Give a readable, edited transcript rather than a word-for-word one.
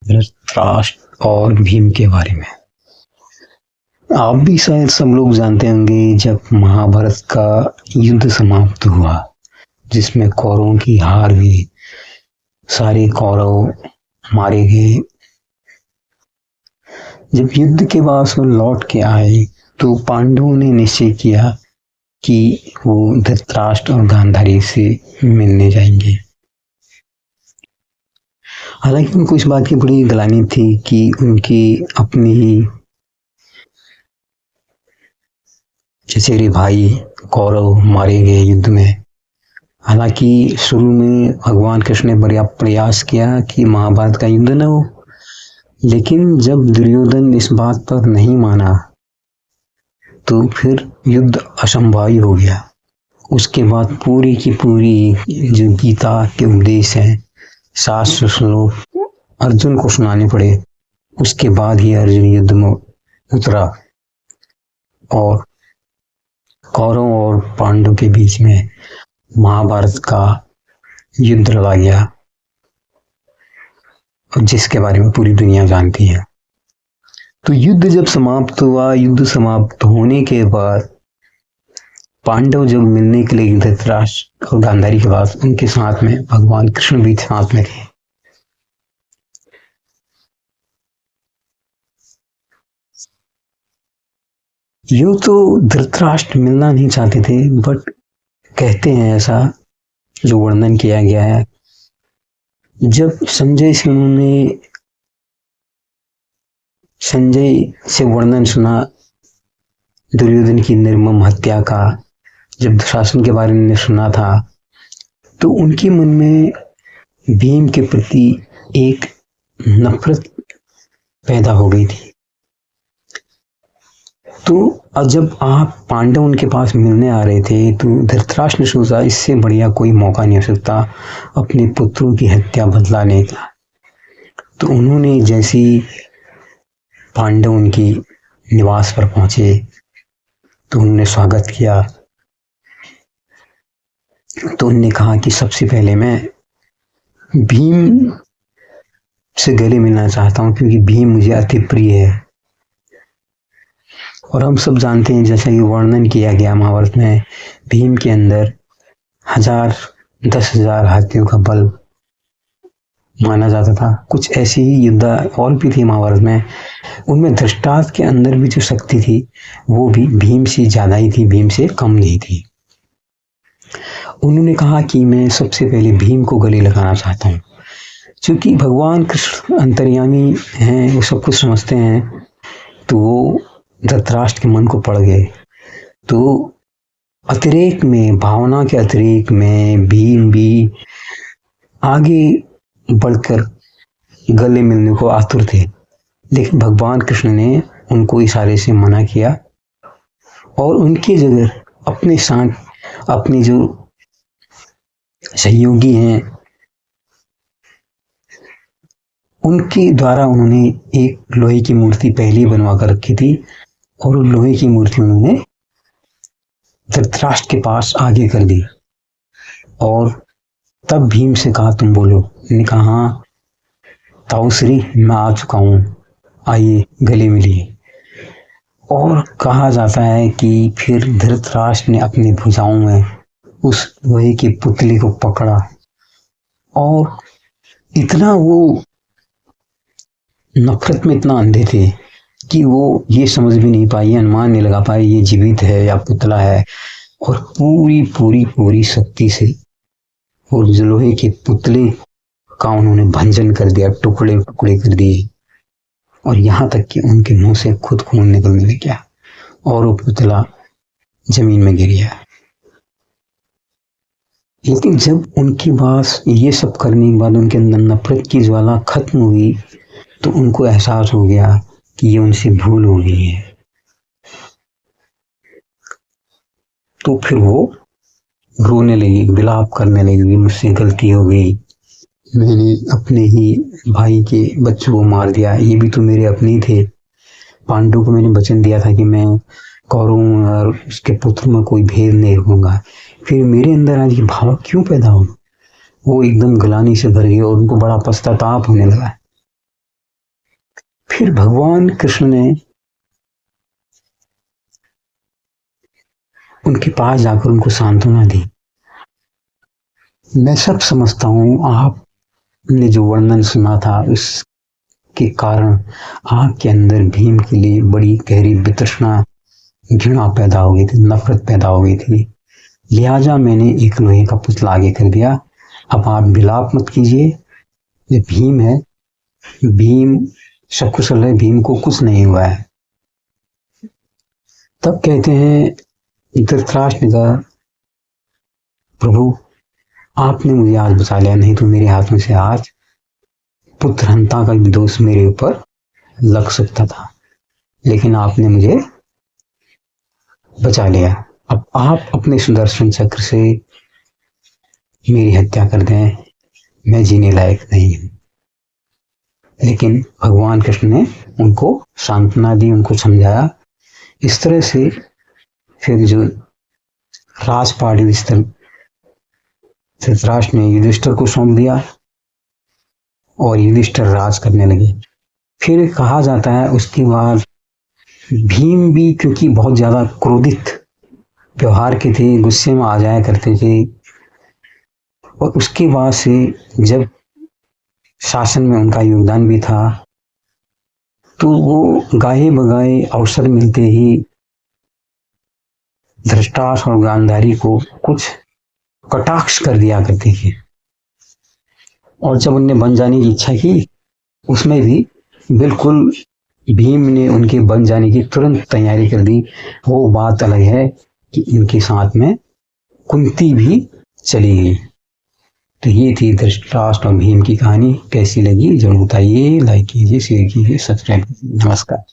धृतराष्ट्र और भीम के बारे में। आप भी शायद सब लोग जानते होंगे, जब महाभारत का युद्ध समाप्त हुआ जिसमें कौरवों की हार हुई, सारे कौरव मारे गए। जब युद्ध के बाद वो लौट के आए तो पांडवों ने निश्चय किया कि वो धृतराष्ट्र और गांधारी से मिलने जाएंगे। हालांकि उनको इस बात की बड़ी ग्लानि थी कि उनके अपने ही चचेरे भाई कौरव मारे गए युद्ध में। हालांकि शुरू में भगवान कृष्ण ने बड़ा प्रयास किया कि महाभारत का युद्ध न हो, लेकिन जब दुर्योधन इस बात पर नहीं माना तो फिर युद्ध असंभव हो गया। उसके बाद पूरी की पूरी जो गीता के उपदेश हैं, 700 श्लोक अर्जुन को सुनाने पड़े। उसके बाद ही अर्जुन युद्ध में उतरा और कौरव और पांडव के बीच में महाभारत का युद्ध लड़ा गया, जिसके बारे में पूरी दुनिया जानती है। तो युद्ध जब समाप्त हुआ, युद्ध समाप्त होने के बाद पांडव जब मिलने के लिए धृतराष्ट्र और गांधारी के पास, उनके साथ में भगवान कृष्ण भी साथ में थे। यूं तो धृतराष्ट्र मिलना नहीं चाहते थे, बट कहते हैं ऐसा जो वर्णन किया गया है, जब संजय से वर्णन सुना दुर्योधन की निर्मम हत्या का, जब दुशासन के बारे में सुना था, तो उनके मन में भीम के प्रति एक नफरत पैदा हो गई थी। तो जब आप पांडव उनके पास मिलने आ रहे थे तो धृतराष्ट्र ने सोचा इससे बढ़िया कोई मौका नहीं हो सकता अपने पुत्रों की हत्या बदलाने का। तो उन्होंने जैसे ही पांडव उनकी निवास पर पहुंचे तो उन्होंने स्वागत किया। तो उन्होंने कहा कि सबसे पहले मैं भीम से गले मिलना चाहता हूं, क्योंकि भीम मुझे अति प्रिय है। और हम सब जानते हैं, जैसा कि वर्णन किया गया महाभारत में, भीम के अंदर 10,000 हाथियों का बल माना जाता था। कुछ ऐसी ही योद्धा और भी थी महाभारत में, उनमें धृतराष्ट्र के अंदर भी जो शक्ति थी वो भी भीम से ज्यादा ही थी, भीम से कम नहीं थी। उन्होंने कहा कि मैं सबसे पहले भीम को गले लगाना चाहता हूँ, क्योंकि भगवान कृष्ण अंतर्यामी हैं, वो सब कुछ समझते हैं। तो वो धृतराष्ट्र के मन को पड़ गए। तो अतिरेक में, भावना के अतिरेक में भीम भी आगे बढ़कर गले मिलने को आतुर थे, लेकिन भगवान कृष्ण ने उनको इशारे से मना किया और उनकी जगह अपने साथ अपने जो सहयोगी हैं उनके द्वारा उन्होंने एक लोहे की मूर्ति पहले ही बनवा कर रखी थी और उन लोहे की मूर्ति उन्होंने धृतराष्ट्र के पास आगे कर दी। और तब भीम से कहा तुम बोलो। ने कहा ताऊश्री मैं आ चुका हूँ, आइए गले मिलिए। और कहा जाता है कि फिर धृतराष्ट्र ने अपनी भुजाओं में उस लोहे की पुतली को पकड़ा और इतना वो नफरत में इतना अंधे थे कि वो ये समझ भी नहीं पाए, अनुमान नहीं लगा पाए ये जीवित है या पुतला है। और पूरी पूरी पूरी शक्ति से और लोहे के पुतले का उन्होंने भंजन कर दिया, टुकड़े टुकड़े कर दिए। और यहाँ तक कि उनके मुंह से खुद खून निकलने लग गया और वो पुतला जमीन में गिर गया। लेकिन जब उनके पास ये सब करने के बाद उनके अंदर नफरत की ज्वाला खत्म हुई तो उनको एहसास हो गया कि ये उनसे भूल हो गई है। तो फिर वो रोने लगी, विलाप करने लगी, मुझसे गलती हो गई, मैंने अपने ही भाई के बच्चों को मार दिया, ये भी तो मेरे अपने ही थे। पांडु को मैंने वचन दिया था कि मैं कौरव और उसके पुत्र में कोई भेद नहीं रखूंगा, फिर मेरे अंदर आज ये भाव क्यों पैदा हो। वो एकदम ग्लानि से भर गए और उनको बड़ा पश्चाताप होने लगा। फिर भगवान कृष्ण ने उनके पास जाकर उनको सांत्वना दी। मैं सब समझता हूँ, आपने जो वर्णन सुना था उसके कारण आपके अंदर भीम के लिए बड़ी गहरी वितृष्णा, घृणा पैदा हो गई थी, नफरत पैदा हो गई थी। लिहाजा मैंने एक लोहे का पुतला आगे कर दिया। अब आप विलाप मत कीजिए, ये भीम है, भीम सकुशल है, भीम को कुछ नहीं हुआ है। तब कहते हैं धृतराष्ट्र ने कहा, प्रभु आपने मुझे आज बचा लिया, नहीं तो मेरे हाथों से आज पुत्र हंता का दोष मेरे ऊपर लग सकता था, लेकिन आपने मुझे बचा लिया। अब आप अपने सुदर्शन चक्र से मेरी हत्या कर दें, मैं जीने लायक नहीं हूं। लेकिन भगवान कृष्ण ने उनको सांत्वना दी, उनको समझाया। इस तरह से फिर जो राजपाट धृतराष्ट्र ने युधिष्ठिर को सौंप दिया और युधिष्ठिर राज करने लगे। फिर कहा जाता है उसके बाद भीम भी, क्योंकि बहुत ज्यादा क्रोधित व्यवहार के थे, गुस्से में आ जाया करते थे, और उसके बाद से जब शासन में उनका योगदान भी था, तो वो गाहे बगाए अवसर मिलते ही धृतराष्ट्र और गांधारी को कुछ कटाक्ष कर दिया करते थे। और जब उनने बन जाने की इच्छा की, उसमें भी बिल्कुल भीम ने उनके बन जाने की तुरंत तैयारी कर दी। वो बात अलग है कि इनके साथ में कुंती भी चली गई। तो ये थी धृतराष्ट्र और भीम की कहानी। कैसी लगी जरूर बताइए, लाइक कीजिए, शेयर कीजिए, सब्सक्राइब कीजिए। नमस्कार।